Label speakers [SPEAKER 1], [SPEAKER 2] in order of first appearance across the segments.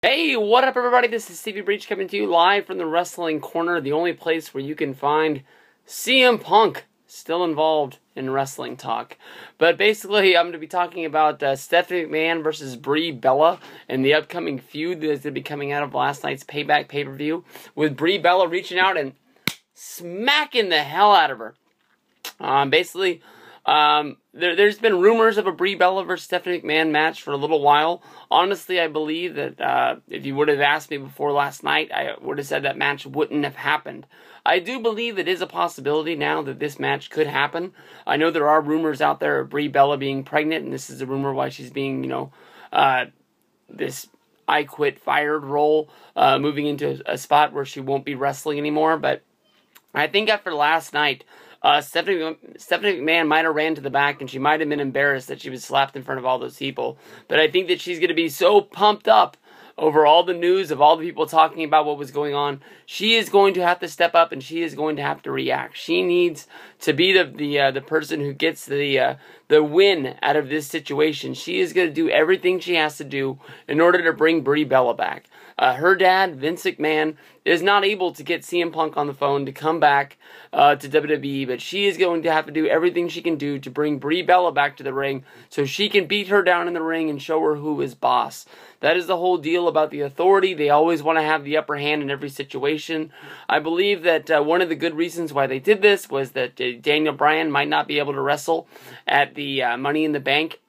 [SPEAKER 1] Hey, what up everybody? This is Stevie Breach coming to you live from the Wrestling Corner, the only place where you can find CM Punk still involved in wrestling talk. But basically, I'm going to be talking about Stephanie McMahon versus Brie Bella and the upcoming feud that's going to be coming out of last night's Payback pay-per-view, with Brie Bella reaching out and smacking the hell out of her. There's been rumors of a Brie Bella versus Stephanie McMahon match for a little while. Honestly, I believe that if you would have asked me before last night, I would have said that match wouldn't have happened. I do believe it is a possibility now that this match could happen. I know there are rumors out there of Brie Bella being pregnant, and this is a rumor why she's being, this I quit fired role, moving into a spot where she won't be wrestling anymore. But I think after last night, Stephanie McMahon might have ran to the back, and she might have been embarrassed that she was slapped in front of all those people. But I think that she's going to be so pumped up over all the news of all the people talking about what was going on. She is going to have to step up, and she is going to have to react. She needs to be the person who gets the win out of this situation. She is going to do everything she has to do in order to bring Brie Bella back. Her dad, Vince McMahon, is not able to get CM Punk on the phone to come back to WWE, but she is going to have to do everything she can do to bring Brie Bella back to the ring so she can beat her down in the ring and show her who is boss. That is the whole deal about the Authority. They always want to have the upper hand in every situation. I believe that one of the good reasons why they did this was that Daniel Bryan might not be able to wrestle at the Money in the Bank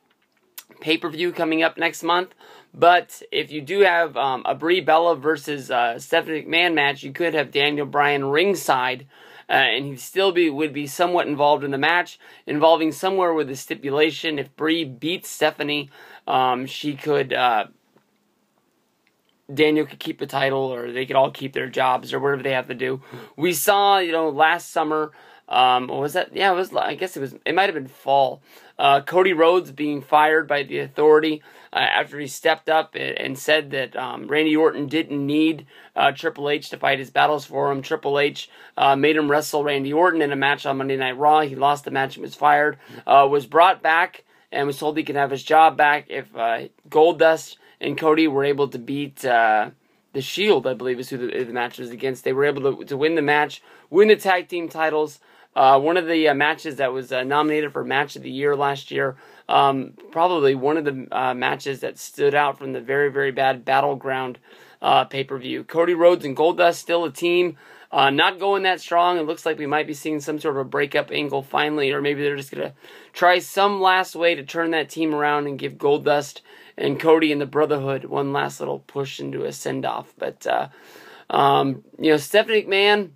[SPEAKER 1] pay-per-view coming up next month. But if you do have a Brie Bella versus Stephanie McMahon match, you could have Daniel Bryan ringside, and he still would be somewhat involved in the match, involving somewhere with a stipulation. If Brie beats Stephanie, she could Daniel could keep the title, or they could all keep their jobs, or whatever they have to do. We saw, last summer, what was that? Yeah, it might have been fall. Cody Rhodes being fired by the Authority after he stepped up and said that Randy Orton didn't need Triple H to fight his battles for him. Triple H made him wrestle Randy Orton in a match on Monday Night Raw. He lost the match and was fired. Was brought back and was told he could have his job back if Goldust and Cody were able to beat The Shield, I believe is who the match was against. They were able to win the match, win the tag team titles. One of the matches that was nominated for Match of the Year last year. Probably one of the matches that stood out from the very, very bad Battleground pay-per-view. Cody Rhodes and Goldust still a team. Not going that strong. It looks like we might be seeing some sort of a breakup angle finally, or maybe they're just going to try some last way to turn that team around and give Goldust and Cody and the Brotherhood one last little push into a send-off. But, Stephanie McMahon,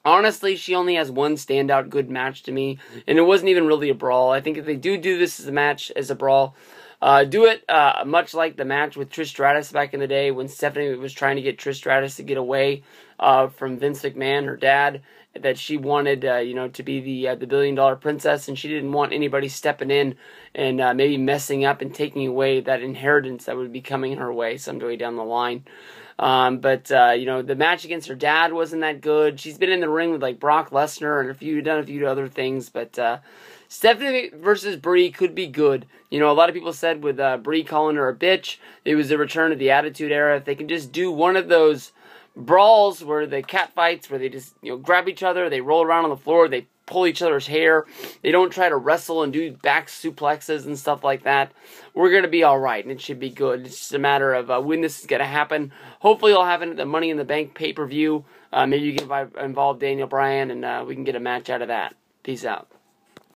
[SPEAKER 1] honestly, she only has one standout good match to me, and it wasn't even really a brawl. I think if they do this as a match, as a brawl, do it much like the match with Trish Stratus back in the day when Stephanie was trying to get Trish Stratus to get away from Vince McMahon, her dad, that she wanted, to be the billion-dollar princess, and she didn't want anybody stepping in and maybe messing up and taking away that inheritance that would be coming her way someday down the line. The match against her dad wasn't that good. She's been in the ring with like Brock Lesnar and done a few other things, but Stephanie versus Brie could be good. A lot of people said with Brie calling her a bitch, it was a return to the Attitude Era. If they can just do one of those brawls where the cat fights, where they just grab each other, they roll around on the floor, they pull each other's hair, they don't try to wrestle and do back suplexes and stuff like that, we're going to be alright, and it should be good. It's just a matter of when this is going to happen. Hopefully it'll happen at the Money in the Bank pay-per-view. Maybe you can involve Daniel Bryan, and we can get a match out of that. Peace out.